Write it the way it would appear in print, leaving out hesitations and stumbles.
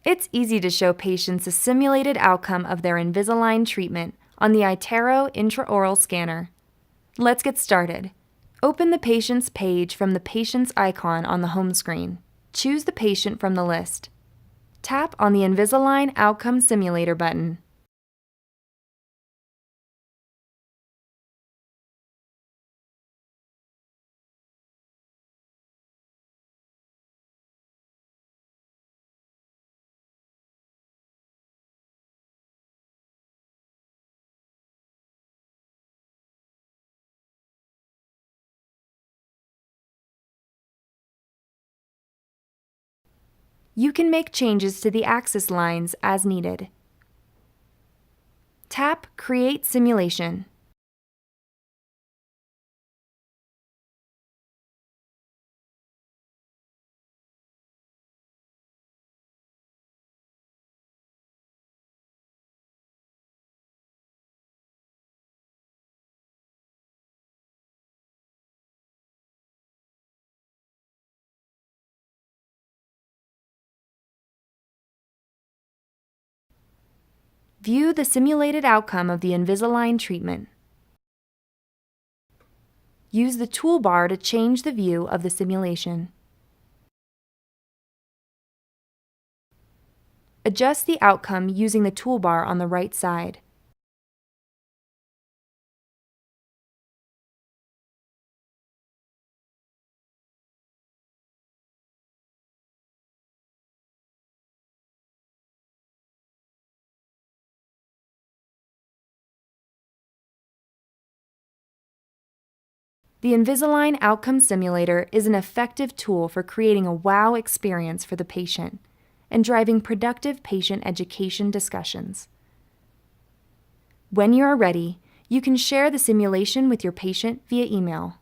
It's easy to show patients a simulated outcome of their Invisalign treatment on the iTero intraoral scanner. Let's get started. Open the patient's page from the patient's icon on the home screen. Choose the patient from the list. Tap on the Invisalign Outcome Simulator button. You can make changes to the axis lines as needed. Tap Create Simulation. View the simulated outcome of the Invisalign treatment. Use the toolbar to change the view of the simulation. Adjust the outcome using the toolbar on the right side. The Invisalign Outcome Simulator is an effective tool for creating a wow experience for the patient and driving productive patient education discussions. When you are ready, you can share the simulation with your patient via email.